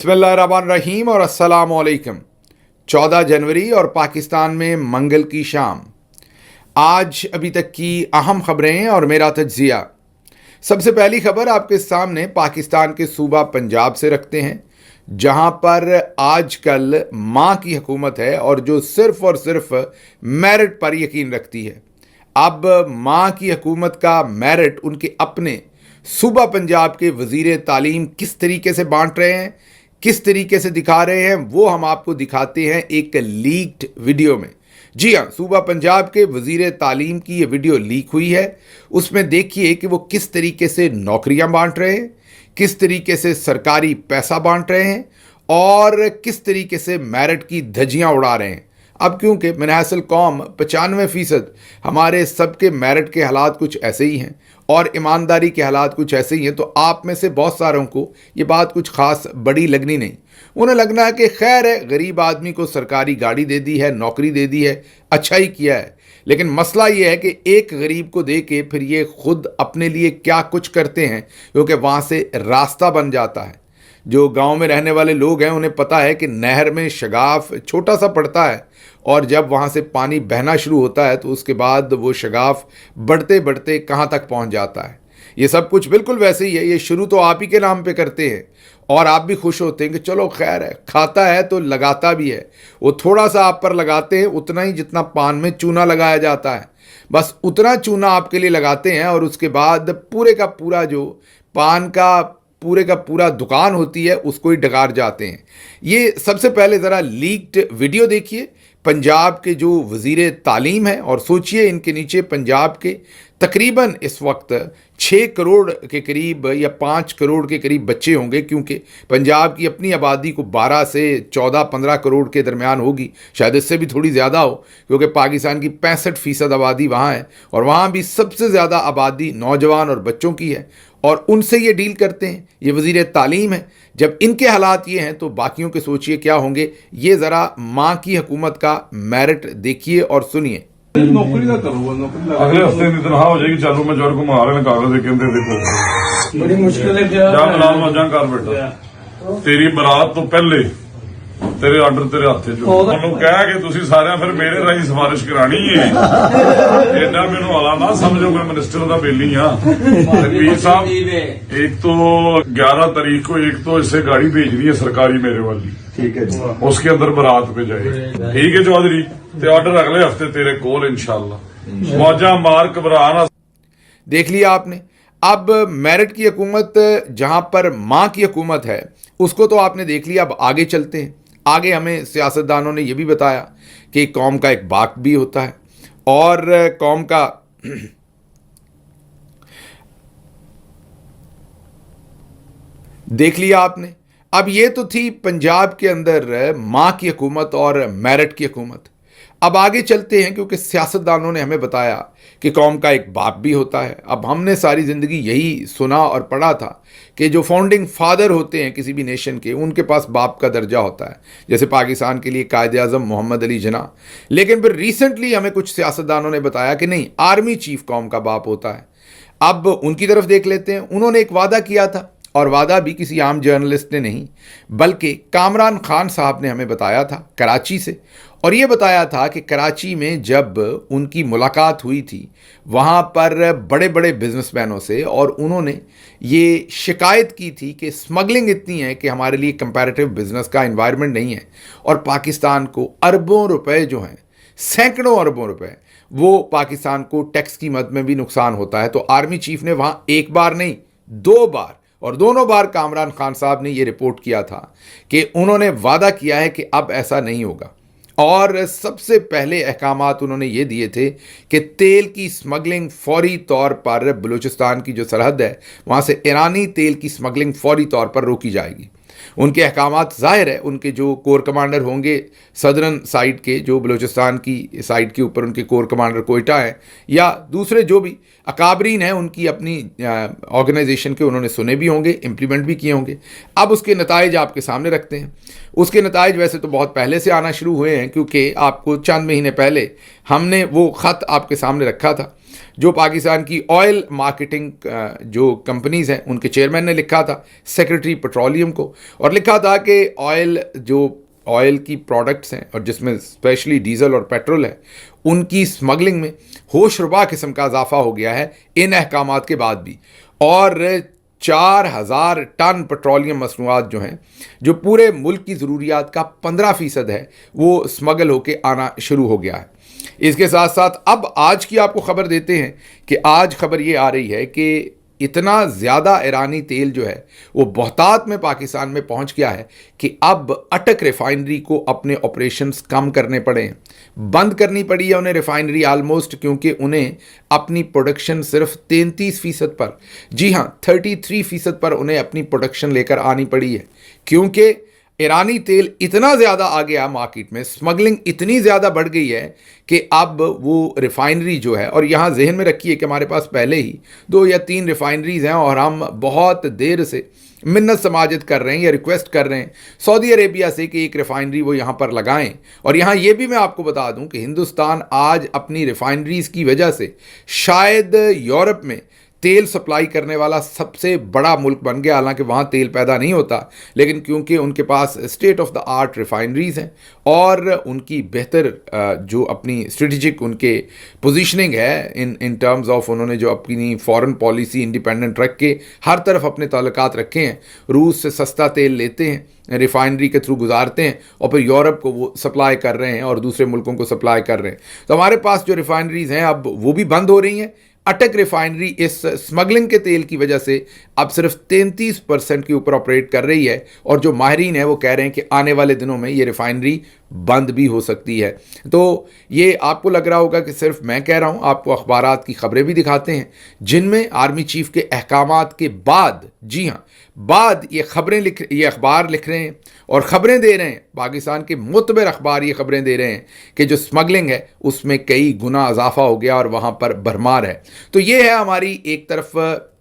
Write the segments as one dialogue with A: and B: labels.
A: बिस्मिल्लाहिर्रहमानिर्रहीम और अस्सलाम वालेकुम। 14 जनवरी और पाकिस्तान में मंगल की शाम। आज अभी तक की अहम खबरें और मेरा तज्जिया। सबसे पहली खबर आपके सामने पाकिस्तान के सूबा पंजाब से रखते हैं, जहां पर आजकल मां की हुकूमत है और जो सिर्फ और सिर्फ मेरिट पर यकीन रखती है। अब मां की हुकूमत का मेरिट उनके अपने सूबा पंजाब के वजीर तालीम किस तरीके से बांट रहे हैं, किस तरीके से दिखा रहे हैं, वो हम आपको दिखाते हैं एक लीक्ड वीडियो में। जी हाँ, सूबा पंजाब के वजीर तालीम की ये वीडियो लीक हुई है। उसमें देखिए कि वो किस तरीके से नौकरियां बांट रहे हैं, किस तरीके से सरकारी पैसा बांट रहे हैं और किस तरीके से मेरिट की धज्जियां उड़ा रहे हैं। अब क्योंकि मिनहासल कौम 95% हमारे सबके मेरिट के हालात कुछ ऐसे ही हैं और ईमानदारी के हालात कुछ ऐसे ही हैं, तो आप में से बहुत सारों को ये बात कुछ ख़ास बड़ी लगनी नहीं। उन्हें लगना है कि खैर है, गरीब आदमी को सरकारी गाड़ी दे दी है, नौकरी दे दी है, अच्छा ही किया है। लेकिन मसला ये है कि एक गरीब को दे के फिर ये खुद अपने लिए क्या कुछ करते हैं, क्योंकि वहाँ से रास्ता बन जाता है। जो गांव में रहने वाले लोग हैं उन्हें पता है कि नहर में शगाफ छोटा सा पड़ता है और जब वहाँ से पानी बहना शुरू होता है तो उसके बाद वो शगाफ बढ़ते बढ़ते कहाँ तक पहुँच जाता है। ये सब कुछ बिल्कुल वैसे ही है। ये शुरू तो आप ही के नाम पे करते हैं और आप भी खुश होते हैं कि चलो खैर है, खाता है तो लगाता भी है। वो थोड़ा सा आप पर लगाते हैं, उतना ही जितना पान में चूना लगाया जाता है, बस उतना चूना आपके लिए लगाते हैं और उसके बाद पूरे का पूरा जो पान का पूरा दुकान होती है उसको ही डकार जाते हैं। ये सबसे पहले ज़रा लीक्ड वीडियो देखिए पंजाब के जो वज़ीर तालीम है और सोचिए इनके नीचे पंजाब के तकरीबन इस वक्त 6 करोड़ के करीब या 5 करोड़ के करीब बच्चे होंगे, क्योंकि पंजाब की अपनी आबादी को 12 से 14-15 करोड़ के दरमियान होगी, शायद इससे भी थोड़ी ज़्यादा हो, क्योंकि पाकिस्तान की 65% आबादी वहाँ है और वहाँ भी सबसे ज़्यादा आबादी नौजवान और बच्चों की है और उनसे ये डील करते हैं। ये वज़ीर तालीम है। जब इनके हालात ये हैं तो बाकियों के सोचिए क्या होंगे। ये ज़रा माँ की हुकूमत का मेरिट देखिए और सुनिए।
B: नौकरी ना करूंगा, नौकरी अगले हफ्ते की तनख्वाह हो जाएगी। चालू मैं जोर को मार रहे कागज कहते देखो बड़ी मुश्किल है। जा बिलाल मौजा कर बेटा, तेरी बरात तो पहले तेरे आर्डर तेरे हत्थ च ਉਹਨੂੰ ਕਹਿ ਕੇ ਤੁਸੀਂ ਸਾਰਿਆਂ ਫਿਰ ਮੇਰੇ ਰਾਹੀਂ ਸਿਫਾਰਿਸ਼ ਕਰਾਣੀ ਹੈ। ਐਡਾ ਮੈਨੂੰ ਆਲਾ ਨਾ ਸਮਝੋ ਮੈਂ मिनिस्टर ਦਾ ਬੇਲੀ ਆ। पीर साहब एक तो 11 तारीख को एक तो इससे गाड़ी भेज दी है सरकारी मेरे वाली, ठीक है जी, उसके अंदर बारात पे जाए, ठीक है चौधरी, ते ऑर्डर अगले हफ्ते तेरे कोल इंशाल्लाह। मौजा मार घबराना।
A: देख लिया आपने। अब मेरिट की हुकूमत जहां पर माँ की हुकूमत है उसको तो आपने देख लिया। अब आगे चलते हैं। आगे हमें सियासतदानों ने यह भी बताया कि कौम का एक बाग भी होता है और कौम का देख लिया आपने। अब ये तो थी पंजाब के अंदर माँ की हुकूमत और मेरिट की हुकूमत। अब आगे चलते हैं, क्योंकि सियासतदानों ने हमें बताया कि कौम का एक बाप भी होता है। अब हमने सारी ज़िंदगी यही सुना और पढ़ा था कि जो फाउंडिंग फादर होते हैं किसी भी नेशन के, उनके पास बाप का दर्जा होता है, जैसे पाकिस्तान के लिए कायदे आज़म मोहम्मद अली जिन्ना। लेकिन फिर रिसेंटली हमें कुछ सियासतदानों ने बताया कि नहीं, आर्मी चीफ कौम का बाप होता है। अब उनकी तरफ देख लेते हैं। उन्होंने एक वादा किया था और वादा भी किसी आम जर्नलिस्ट ने नहीं बल्कि कामरान खान साहब ने हमें बताया था कराची से। और ये बताया था कि कराची में जब उनकी मुलाकात हुई थी वहाँ पर बड़े बड़े बिजनेसमैनों से और उन्होंने ये शिकायत की थी कि स्मगलिंग इतनी है कि हमारे लिए कंपैरेटिव बिजनेस का एनवायरनमेंट नहीं है और पाकिस्तान को अरबों रुपए जो हैं, सैकड़ों अरबों रुपए, वो पाकिस्तान को टैक्स की मद में भी नुकसान होता है। तो आर्मी चीफ ने वहाँ एक बार नहीं 2 बार और दोनों बार कामरान खान साहब ने ये रिपोर्ट किया था कि उन्होंने वादा किया है कि अब ऐसा नहीं होगा। और सबसे पहले अहकामात उन्होंने ये दिए थे कि तेल की स्मगलिंग फौरी तौर पर बलूचिस्तान की जो सरहद है वहाँ से ईरानी तेल की स्मगलिंग फौरी तौर पर रोकी जाएगी। उनके अहकामात ज़ाहिर है उनके जो कोर कमांडर होंगे सदरन साइड के, जो बलूचिस्तान की साइड के ऊपर उनके कोर कमांडर कोयटा हैं या दूसरे जो भी अकाबरीन हैं, उनकी अपनी ऑर्गेनाइजेशन के उन्होंने सुने भी होंगे, इम्प्लीमेंट भी किए होंगे। अब उसके नताइज आपके सामने रखते हैं। उसके नताइज वैसे तो बहुत पहले से आना शुरू हुए हैं, क्योंकि आपको चंद महीने पहले हमने वो ख़त आपके सामने रखा था जो पाकिस्तान की ऑयल मार्केटिंग जो कंपनीज़ हैं उनके चेयरमैन ने लिखा था सेक्रेटरी पेट्रोलियम को, और लिखा था कि ऑयल की प्रोडक्ट्स हैं और जिसमें स्पेशली डीजल और पेट्रोल है, उनकी स्मगलिंग में होशरुबा किस्म का इजाफा हो गया है इन अहकामात के बाद भी। और 4000 टन पेट्रोलियम मसनूआत जो हैं, जो पूरे मुल्क की ज़रूरियात का 15% है, वो स्मगल होके आना शुरू हो गया है। इसके साथ साथ अब आज की आपको खबर देते हैं कि आज खबर ये आ रही है कि इतना ज़्यादा ईरानी तेल जो है वो बहुतात में पाकिस्तान में पहुंच गया है कि अब अटक रिफाइनरी को अपने ऑपरेशंस कम करने पड़े हैं, बंद करनी पड़ी है उन्हें रिफाइनरी आलमोस्ट, क्योंकि उन्हें अपनी प्रोडक्शन सिर्फ 33% पर, जी हाँ 33% पर उन्हें अपनी प्रोडक्शन लेकर आनी पड़ी है, क्योंकि ईरानी तेल इतना ज़्यादा आ गया मार्केट में, स्मगलिंग इतनी ज़्यादा बढ़ गई है कि अब वो रिफाइनरी जो है, और यहाँ जहन में रखिए कि हमारे पास पहले ही 2 या 3 रिफाइनरीज़ हैं और हम बहुत देर से मिन्नत समाजत कर रहे हैं या रिक्वेस्ट कर रहे हैं सऊदी अरेबिया से कि एक रिफाइनरी वो यहाँ पर लगाएं। और यहाँ ये भी मैं आपको बता दूं कि हिंदुस्तान आज अपनी रिफाइनरीज़ की वजह से शायद यूरोप में तेल सप्लाई करने वाला सबसे बड़ा मुल्क बन गया। हालांकि वहाँ तेल पैदा नहीं होता, लेकिन क्योंकि उनके पास state of the art refineries हैं और उनकी बेहतर जो अपनी स्ट्रेटजिक उनके पोजीशनिंग है इन टर्म्स ऑफ, उन्होंने जो अपनी फॉरेन पॉलिसी इंडिपेंडेंट रख के हर तरफ अपने ताल्लुकात रखे हैं, रूस से सस्ता तेल लेते हैं, रिफाइनरी के थ्रू गुजारते हैं और फिर यूरोप को वो सप्लाई कर रहे हैं और दूसरे मुल्कों को सप्लाई कर रहे हैं। तो हमारे पास जो रिफाइनरीज़ हैं अब वो भी बंद हो रही हैं। अटक रिफाइनरी इस स्मगलिंग के तेल की वजह से अब सिर्फ 33% के ऊपर ऑपरेट कर रही है, और जो माहिरीन है वो कह रहे हैं कि आने वाले दिनों में ये रिफाइनरी बंद भी हो सकती है। तो ये आपको लग रहा होगा कि सिर्फ मैं कह रहा हूँ, आपको अखबारात की खबरें भी दिखाते हैं जिनमें आर्मी चीफ के अहकामात के बाद, जी हाँ बाद ये अखबार लिख रहे हैं और ख़बरें दे रहे हैं, पाकिस्तान के मुतबर अखबार ये ख़बरें दे रहे हैं कि जो स्मगलिंग है उसमें कई गुना इजाफा हो गया और वहाँ पर भरमार है। तो ये है हमारी एक तरफ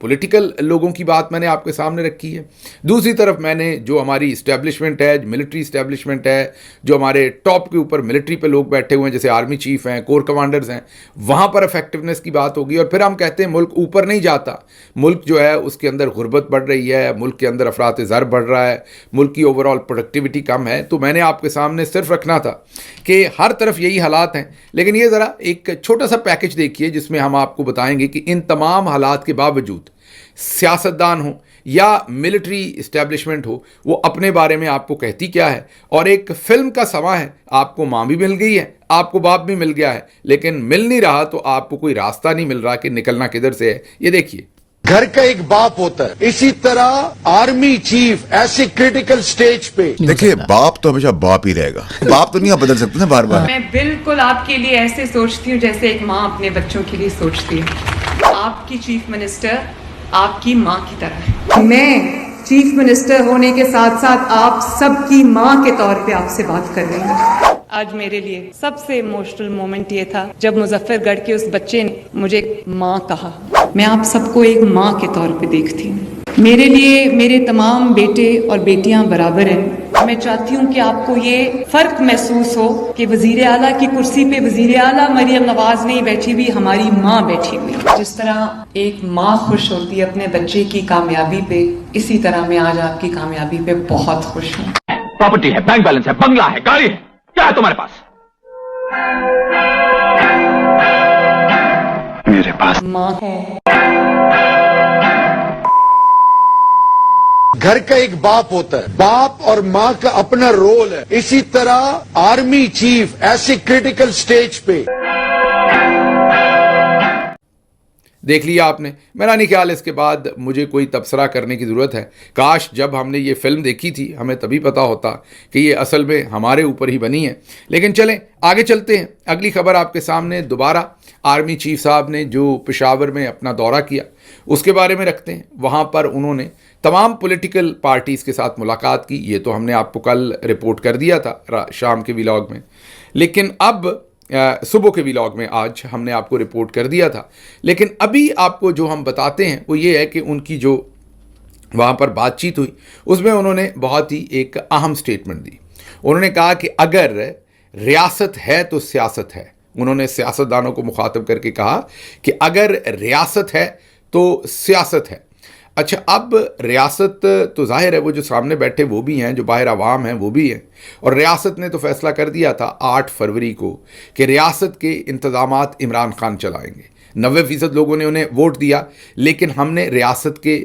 A: पॉलिटिकल लोगों की बात मैंने आपके सामने रखी है, दूसरी तरफ मैंने जो हमारी इस्टेब्लिशमेंट है, मिलिट्री इस्टेब्लिशमेंट है, जो हमारे टॉप के ऊपर मिलिट्री पे लोग बैठे हुए हैं जैसे आर्मी चीफ हैं, कोर कमांडर्स हैं, वहाँ पर इफेक्टिवनेस की बात होगी। और फिर हम कहते हैं मुल्क ऊपर नहीं जाता, मुल्क जो है उसके अंदर गुर्बत बढ़ रही है, मुल्क के अंदर अफरात ज़र बढ़ रहा है, मुल्क की ओवरऑल प्रोडक्टिविटी कम है। तो मैंने आपके सामने सिर्फ रखना था कि हर तरफ यही हालात हैं, लेकिन ये ज़रा एक छोटा सा पैकेज देखिए जिसमें हम आपको बताएंगे कि इन तमाम हालात के बावजूद सियासतदान हो या मिलिट्री इस्टेब्लिशमेंट हो, वो अपने बारे में आपको कहती क्या है। और एक फिल्म का समा है, आपको माँ भी मिल गई है, आपको बाप भी मिल गया है, लेकिन मिल नहीं रहा तो आपको कोई रास्ता नहीं मिल रहा कि निकलना किधर से है। ये देखिए,
C: घर का एक बाप होता है, इसी तरह आर्मी चीफ ऐसे क्रिटिकल स्टेज पे,
D: देखिए बाप तो हमेशा बाप ही रहेगा, बाप तो नहीं आप बदल सकते ना बार बार।
E: मैं बिल्कुल आपके लिए ऐसे सोचती हूँ जैसे एक माँ अपने बच्चों के लिए सोचती है। आपकी चीफ मिनिस्टर आपकी माँ की तरह है। मैं चीफ मिनिस्टर होने के साथ साथ आप सबकी माँ के तौर पे आपसे बात कर रही हूँ। आज मेरे लिए सबसे इमोशनल मोमेंट ये था जब मुजफ्फरगढ़ के उस बच्चे ने मुझे माँ कहा। मैं आप सबको एक माँ के तौर पे देखती हूँ। मेरे लिए मेरे तमाम बेटे और बेटियां बराबर हैं। मैं चाहती हूँ कि आपको ये फर्क महसूस हो कि वजीर आला की कुर्सी पे वजीर आला मरियम नवाज नहीं बैठी हुई, हमारी माँ बैठी हुई। जिस तरह एक माँ खुश होती है अपने बच्चे की कामयाबी पे, इसी तरह मैं आज आपकी कामयाबी पे बहुत खुश हूँ।
F: प्रॉपर्टी है, बैंक बैलेंस है, बंगला है, गाड़ी है, क्या है तुम्हारे पास?
C: मेरे पास
E: माँ है।
C: घर का एक बाप होता है, बाप और माँ का अपना रोल है। इसी तरह आर्मी चीफ ऐसे क्रिटिकल स्टेज पे।
A: देख लिया आपने। मेरा नहीं ख्याल इसके बाद मुझे कोई तबसरा करने की ज़रूरत है। काश जब हमने ये फ़िल्म देखी थी हमें तभी पता होता कि ये असल में हमारे ऊपर ही बनी है। लेकिन चलें आगे चलते हैं। अगली खबर आपके सामने दोबारा आर्मी चीफ साहब ने जो पेशावर में अपना दौरा किया उसके बारे में रखते हैं। वहाँ पर उन्होंने तमाम पॉलिटिकल पार्टीज़ के साथ मुलाकात की। ये तो हमने आपको कल रिपोर्ट कर दिया था शाम के व्लॉग में, लेकिन अब सुबह के व्लॉग में आज हमने आपको रिपोर्ट कर दिया था। लेकिन अभी आपको जो हम बताते हैं वो ये है कि उनकी जो वहाँ पर बातचीत हुई उसमें उन्होंने बहुत ही एक अहम स्टेटमेंट दी। उन्होंने कहा कि अगर रियासत है तो सियासत है। انہوں نے سیاستدانوں کو مخاطب کر کے کہا کہ اگر ریاست ہے تو سیاست ہے. اچھا، اب ریاست تو ظاہر ہے وہ جو سامنے بیٹھے وہ بھی ہیں، جو باہر عوام ہیں وہ بھی ہیں، اور ریاست نے تو فیصلہ کر دیا تھا 8 فروری کو کہ ریاست کے انتظامات عمران خان چلائیں گے. 90% لوگوں نے انہیں ووٹ دیا، لیکن ہم نے ریاست کے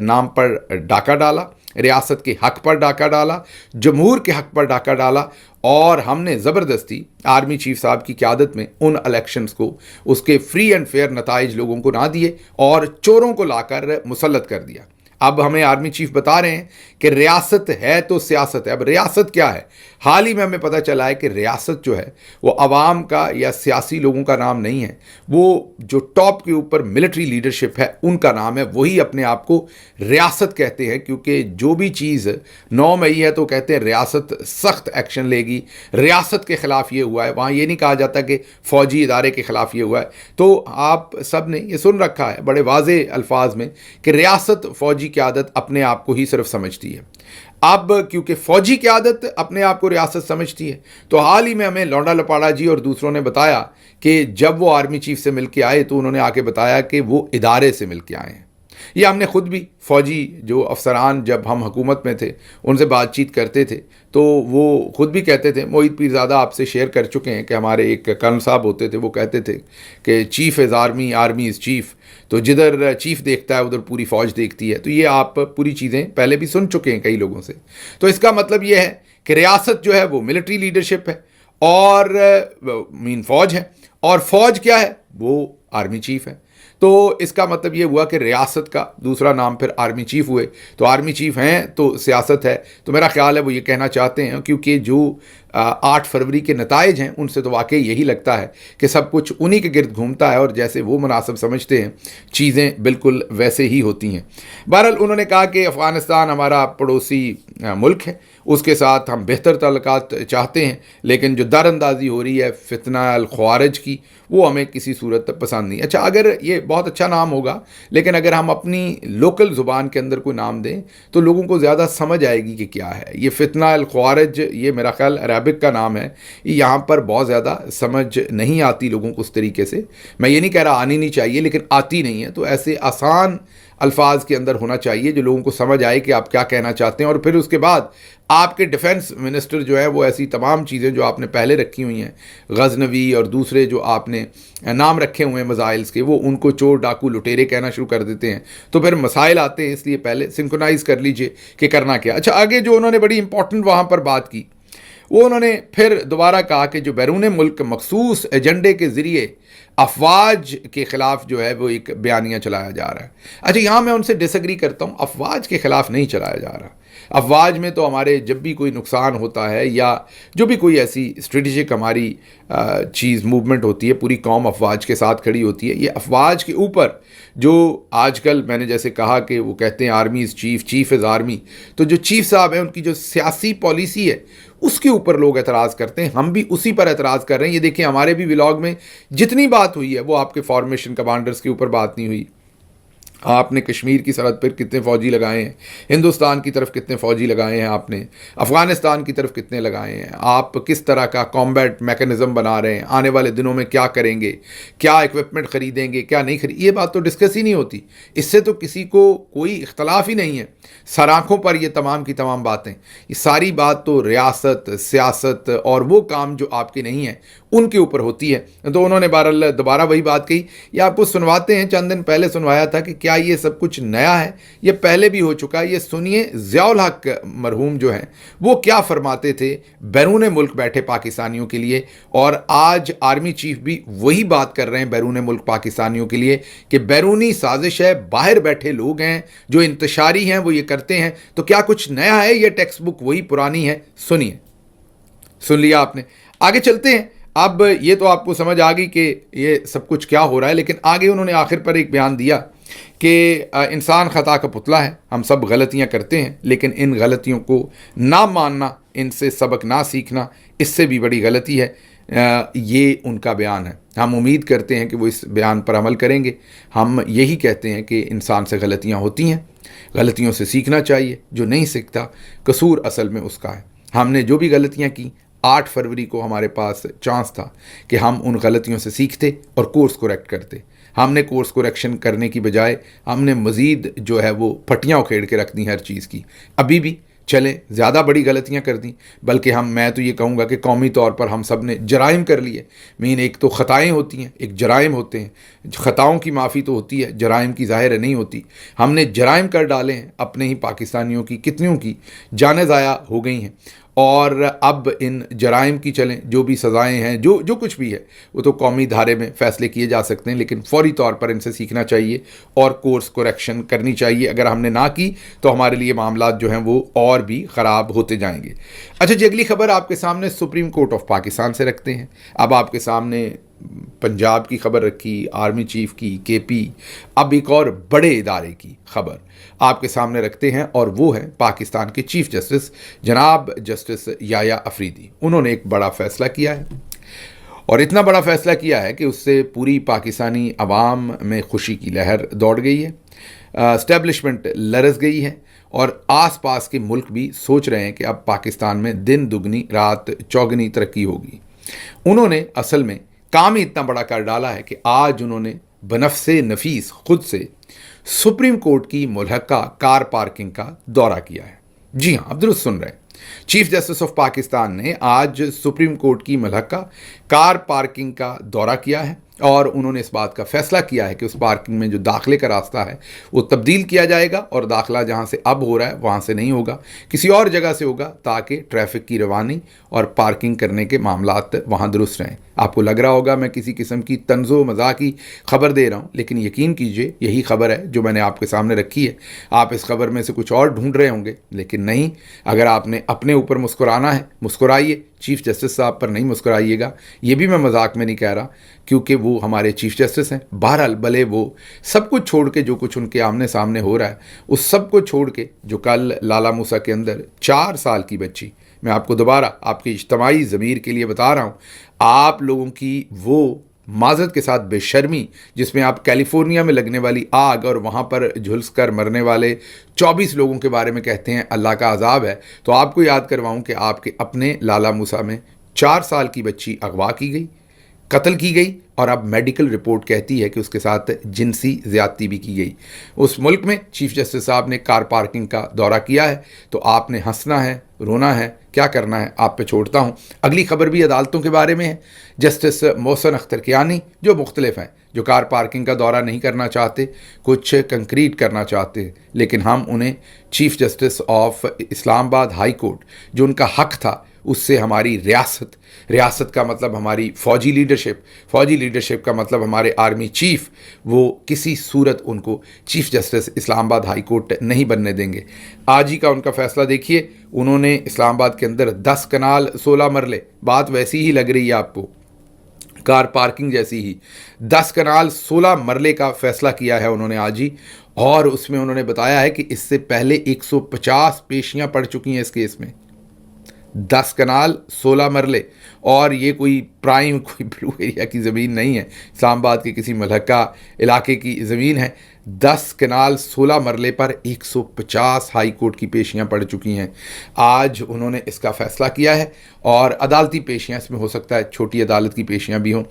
A: نام پر ڈاکہ ڈالا، ریاست کے حق پر ڈاکہ ڈالا، جمہور کے حق پر ڈاکہ ڈالا، اور ہم نے زبردستی آرمی چیف صاحب کی قیادت میں ان الیکشنز کو اس کے فری اینڈ فیئر نتائج لوگوں کو نہ دیے اور چوروں کو لا کر مسلط کر دیا. اب ہمیں آرمی چیف بتا رہے ہیں کہ ریاست ہے تو سیاست ہے. اب ریاست کیا ہے؟ حال ہی میں ہمیں پتہ چلا ہے کہ ریاست جو ہے وہ عوام کا یا سیاسی لوگوں کا نام نہیں ہے، وہ جو ٹاپ کے اوپر ملٹری لیڈرشپ ہے ان کا نام ہے. وہی اپنے آپ کو ریاست کہتے ہیں، کیونکہ جو بھی چیز 9 مئی ہے تو کہتے ہیں ریاست سخت ایکشن لے گی، ریاست کے خلاف یہ ہوا ہے. وہاں یہ نہیں کہا جاتا کہ فوجی ادارے کے خلاف یہ ہوا ہے. تو آپ سب نے یہ سن رکھا ہے بڑے واضح الفاظ میں کہ ریاست فوجی قیادت اپنے آپ کو ہی صرف سمجھتی ہے. اب کیونکہ فوجی قیادت اپنے آپ کو ریاست سمجھتی ہے تو حال ہی میں ہمیں لونڈا لپاڑا جی اور دوسروں نے بتایا کہ جب وہ آرمی چیف سے مل کے آئے تو انہوں نے آ کے بتایا کہ وہ ادارے سے مل کے آئے ہیں. یہ ہم نے خود بھی فوجی جو افسران جب ہم حکومت میں تھے ان سے بات چیت کرتے تھے تو وہ خود بھی کہتے تھے. موحید پیرزادہ آپ سے شیئر کر چکے ہیں کہ ہمارے ایک کرنل صاحب ہوتے تھے، وہ کہتے تھے کہ چیف از آرمی، آرمی از چیف. تو جدھر چیف دیکھتا ہے ادھر پوری فوج دیکھتی ہے. تو یہ آپ پوری چیزیں پہلے بھی سن چکے ہیں کئی لوگوں سے. تو اس کا مطلب یہ ہے کہ ریاست جو ہے وہ ملٹری لیڈرشپ ہے اور فوج ہے، اور فوج کیا ہے؟ وہ آرمی چیف ہے. تو اس کا مطلب یہ ہوا کہ ریاست کا دوسرا نام پھر آرمی چیف ہوئے. تو آرمی چیف ہیں تو سیاست ہے. تو میرا خیال ہے وہ یہ کہنا چاہتے ہیں، کیونکہ جو 8 فروری کے نتائج ہیں ان سے تو واقعی یہی لگتا ہے کہ سب کچھ انہی کے گرد گھومتا ہے، اور جیسے وہ مناسب سمجھتے ہیں چیزیں بالکل ویسے ہی ہوتی ہیں. بہرحال انہوں نے کہا کہ افغانستان ہمارا پڑوسی ملک ہے، اس کے ساتھ ہم بہتر تعلقات چاہتے ہیں، لیکن جو در اندازی ہو رہی ہے فتنہ الخوارج کی وہ ہمیں کسی صورت پسند نہیں. اچھا، اگر یہ بہت اچھا نام ہوگا، لیکن اگر ہم اپنی لوکل زبان کے اندر کوئی نام دیں تو لوگوں کو زیادہ سمجھ آئے گی کہ کیا ہے یہ فتنہ الخوارج. یہ میرا خیال عربک کا نام ہے، یہاں پر بہت زیادہ سمجھ نہیں آتی لوگوں کو اس طریقے سے. میں یہ نہیں کہہ رہا آنی نہیں چاہیے، لیکن آتی نہیں ہے. تو ایسے آسان الفاظ کے اندر ہونا چاہیے جو لوگوں کو سمجھ آئے کہ آپ کیا کہنا چاہتے ہیں. اور پھر اس کے بعد آپ کے ڈیفنس منسٹر جو ہے وہ ایسی تمام چیزیں جو آپ نے پہلے رکھی ہوئی ہیں، غزنوی اور دوسرے جو آپ نے نام رکھے ہوئے ہیں مزائلز کے، وہ ان کو چور ڈاکو لٹیرے کہنا شروع کر دیتے ہیں. تو پھر مسائل آتے ہیں، اس لیے پہلے سنکرونائز کر لیجئے کہ کرنا کیا. اچھا، آگے جو انہوں نے بڑی امپورٹنٹ وہاں پر بات کی، وہ انہوں نے پھر دوبارہ کہا کہ جو بیرون ملک مخصوص ایجنڈے کے ذریعے افواج کے خلاف جو ہے وہ ایک بیانیہ چلایا جا رہا ہے. اچھا، یہاں میں ان سے ڈس ایگری کرتا ہوں. افواج کے خلاف نہیں چلایا جا رہا. افواج میں تو ہمارے جب بھی کوئی نقصان ہوتا ہے یا جو بھی کوئی ایسی اسٹریٹجک ہماری چیز موومنٹ ہوتی ہے، پوری قوم افواج کے ساتھ کھڑی ہوتی ہے. یہ افواج کے اوپر جو آج کل میں نے جیسے کہا کہ وہ کہتے ہیں آرمی از چیف، چیف از آرمی، تو جو چیف صاحب ہیں ان کی جو سیاسی پالیسی ہے اس کے اوپر لوگ اعتراض کرتے ہیں. ہم بھی اسی پر اعتراض کر رہے ہیں. یہ دیکھیں ہمارے بھی ولاگ میں جتنی بات ہوئی ہے وہ آپ کے فارمیشن کمانڈرز کے اوپر بات نہیں ہوئی. آپ نے کشمیر کی سرحد پر کتنے فوجی لگائے ہیں، ہندوستان کی طرف کتنے فوجی لگائے ہیں، آپ نے افغانستان کی طرف کتنے لگائے ہیں، آپ کس طرح کا کامبیٹ میکانزم بنا رہے ہیں، آنے والے دنوں میں کیا کریں گے، کیا ایکوپمنٹ خریدیں گے، کیا نہیں خرید. یہ بات تو ڈسکس ہی نہیں ہوتی. اس سے تو کسی کو کوئی اختلاف ہی نہیں ہے. سر آنکھوں پر یہ تمام کی تمام باتیں، یہ ساری بات تو ریاست، سیاست اور وہ کام جو آپ کے نہیں ہیں ان کے اوپر ہوتی ہے. تو انہوں نے بہرحال دوبارہ وہی بات کہی. یہ آپ کو سنواتے ہیں، چند دن پہلے سنوایا تھا کہ کیا یہ سب کچھ نیا ہے، یہ پہلے بھی ہو چکا ہے. یہ سنیے ضیاء الحق مرحوم جو ہیں وہ کیا فرماتے تھے بیرون ملک بیٹھے پاکستانیوں کے لیے، اور آج آرمی چیف بھی وہی بات کر رہے ہیں بیرون ملک پاکستانیوں کے لیے کہ بیرونی سازش ہے، باہر بیٹھے لوگ ہیں جو انتشاری ہیں وہ یہ کرتے ہیں. تو کیا کچھ نیا ہے؟ یہ ٹیکسٹ بک وہی پرانی ہے. سنیے. سن لیا آپ نے. آگے چلتے ہیں. اب یہ تو آپ کو سمجھ آ گئی کہ یہ سب کچھ کیا ہو رہا ہے، لیکن آگے انہوں نے آخر پر ایک بیان دیا کہ انسان خطا کا پتلا ہے، ہم سب غلطیاں کرتے ہیں، لیکن ان غلطیوں کو نہ ماننا، ان سے سبق نہ سیکھنا، اس سے بھی بڑی غلطی ہے. یہ ان کا بیان ہے. ہم امید کرتے ہیں کہ وہ اس بیان پر عمل کریں گے. ہم یہی کہتے ہیں کہ انسان سے غلطیاں ہوتی ہیں، غلطیوں سے سیکھنا چاہیے. جو نہیں سیکھتا قصور اصل میں اس کا ہے. ہم نے جو بھی غلطیاں کی 8 फरवरी को हमारे पास चांस था कि हम उन गलतियों से सीखते और कोर्स करेक्ट करते। हमने कोर्स करेक्शन करने की बजाय हमने मज़ीद जो है वो पट्टियाँ उखेड़ के रख दी हर चीज़ की। अभी भी चलें, ज़्यादा बड़ी गलतियां कर दी, बल्कि मैं तो ये कहूँगा कि कौमी तौर पर हम सब ने जराइम कर लिए। एक तो ख़ताएँ होती हैं, एक जराइम होते हैं। ख़ताओं की माफ़ी तो होती है, जराइम की ज़ाहिर नहीं होती। हमने जराइम कर डाले हैं, अपने ही पाकिस्तानियों की कितनियों की जानें ज़ाया हो गई हैं। और अब इन जराइम की चलें, जो भी सज़ाएँ हैं, जो कुछ भी है, वो तो कौमी धारे में फ़ैसले किए जा सकते हैं, लेकिन फ़ौरी तौर पर इनसे सीखना चाहिए और कोर्स करेक्शन करनी चाहिए। अगर हमने ना की तो हमारे लिए मामलात जो हैं वो और भी ख़राब होते जाएंगे। अच्छा जी, अगली खबर आपके सामने सुप्रीम कोर्ट ऑफ पाकिस्तान से रखते हैं। अब आपके सामने पंजाब की खबर रखी, आर्मी चीफ की, केपी, अब एक और बड़े इदारे की खबर आपके सामने रखते हैं, और वो है पाकिस्तान के चीफ जस्टिस जनाब जस्टिस याया अफरीदी। उन्होंने एक बड़ा फ़ैसला किया है, और इतना बड़ा फ़ैसला किया है कि उससे पूरी पाकिस्तानी अवाम में खुशी की लहर दौड़ गई है, एस्टेब्लिशमेंट लरस गई है, और आसपास के मुल्क भी सोच रहे हैं कि अब पाकिस्तान में दिन दुगनी रात चौगनी तरक्की होगी। उन्होंने असल में काम ही इतना बड़ा कर डाला है कि आज उन्होंने बनफ़से नफीस खुद से सुप्रीम कोर्ट की मुल्हका कार पार्किंग का दौरा किया है। जी हाँ, आप दुरुस्त सुन रहे हैं। चीफ जस्टिस ऑफ पाकिस्तान ने आज सुप्रीम कोर्ट की मुल्हका कार पार्किंग का दौरा किया है, और उन्होंने इस बात का फैसला किया है कि उस पार्किंग में जो दाखिले का रास्ता है वो तब्दील किया जाएगा, और दाखिला जहाँ से अब हो रहा है वहाँ से नहीं होगा, किसी और जगह से होगा, ताकि ट्रैफिक की रवानी और पार्किंग करने के मामलात वहाँ दुरुस्त रहें। आपको लग रहा होगा मैं किसी किस्म की तंज़ो मज़ाक की खबर दे रहा हूँ, लेकिन यकीन कीजिए यही खबर है जो मैंने आपके सामने रखी है। आप इस खबर में से कुछ और ढूंढ रहे होंगे, लेकिन नहीं। अगर आपने अपने ऊपर मुस्कुराना है, मुस्कुराइए, चीफ जस्टिस साहब पर नहीं मुस्कुराइएगा। ये भी मैं मजाक में नहीं कह रहा, क्योंकि वो हमारे चीफ जस्टिस हैं। बहरहाल भले वो सब कुछ छोड़ के, जो कुछ उनके आमने सामने हो रहा है उस सब को छोड़ के, जो कल लाला मूसा के अंदर 4 साल की बच्ची, मैं आपको दोबारा आपकी इज्तमाई ज़मीर के लिए बता रहा हूँ, आप लोगों की वो माज़रत के साथ बेशर्मी, जिसमें आप कैलिफोर्निया में लगने वाली आग और वहाँ पर झुलस कर मरने वाले 24 लोगों के बारे में कहते हैं अल्लाह का अजाब है, तो आपको याद करवाऊँ कि आपके अपने लाला मूसा में 4 साल की बच्ची अगवा की गई, कत्ल की गई, और अब मेडिकल रिपोर्ट कहती है कि उसके साथ जिनसी ज़्यादती भी की गई। उस मुल्क में चीफ जस्टिस साहब ने कार पार्किंग का दौरा किया है, तो आपने हंसना है, रोना है, क्या करना है आप पे छोड़ता हूँ। अगली खबर भी अदालतों के बारे में है। जस्टिस मोहसिन अख्तर कियानी जो मुख्तलिफ हैं, जो कार पार्किंग का दौरा नहीं करना चाहते, कुछ कंक्रीट करना चाहते हैं, लेकिन हम उन्हें chief justice of Islamabad high court, जो उनका हक़ था, उससे हमारी रियासत का मतलब हमारी फ़ौजी लीडरशिप का मतलब हमारे आर्मी चीफ, वो किसी सूरत उनको chief justice Islamabad high court नहीं बनने देंगे। आज ही का उनका फ़ैसला देखिए। उन्होंने इस्लामाबाद के अंदर 10 कनाल 16 मरले, बात वैसी ही लग रही है आपको, कार पार्किंग जैसी ही, 10 कनाल 16 मरले का फ़ैसला किया है उन्होंने आज ही। और उसमें उन्होंने बताया है कि इससे पहले 150 पेशियाँ पड़ चुकी हैं इस केस में। 10 कनाल 16 मरले, और ये कोई प्राइम, कोई ब्लू एरिया की ज़मीन नहीं है, इस्लामाबाद के किसी मलहका इलाके की ज़मीन है। 10 कनाल 16 मरले पर 150 हाई कोर्ट की पेशियाँ पड़ चुकी हैं। आज उन्होंने इसका फ़ैसला किया है, और अदालती पेशियाँ, इसमें हो सकता है छोटी अदालत की पेशियाँ भी हों,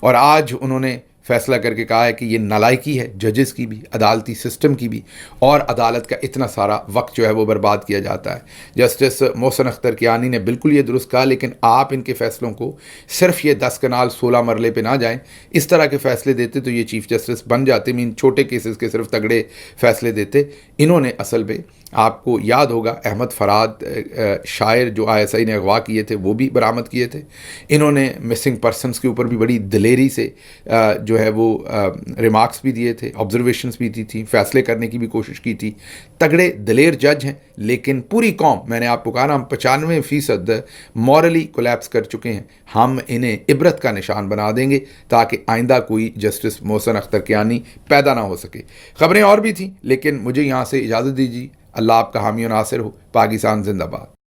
A: और आज उन्होंने फ़ैसला करके कहा है कि ये नालायकी है जजेस की भी, अदालती सिस्टम की भी, और अदालत का इतना सारा वक्त जो है वो बर्बाद किया जाता है। जस्टिस मोहसिन अख्तर कियानी ने बिल्कुल ये दुरुस्त कहा, लेकिन आप इनके फ़ैसलों को सिर्फ ये 10 कनाल 16 मरले पे ना जाएं। इस तरह के फ़ैसले देते तो ये चीफ जस्टिस बन जाते, मीन छोटे केसेस के सिर्फ तगड़े फ़ैसले देते। इन्होंने असल में, आपको याद होगा, अहमद फराद शायर जो ISI ने अगवा किए थे वो भी बरामद किए थे। इन्होंने मिसिंग पर्सनस के ऊपर भी बड़ी दिलेरी से जो है वो रिमार्क्स भी दिए थे, ऑब्जर्वेशंस भी दी थी, फैसले करने की भी कोशिश की थी। तगड़े दिलेर जज हैं, लेकिन पूरी कौम, मैंने आपको कहा ना, हम 95% मॉरली कोलैप्स कर चुके हैं। हम इन्हें इबरत का निशान बना देंगे ताकि आइंदा कोई जस्टिस मोहसिन अख्तर कियानी पैदा ना हो सके। खबरें और भी थी, लेकिन मुझे यहाँ से इजाज़त दीजिए। अल्लाह आपका हामी और नासिर हो। पाकिस्तान जिंदाबाद।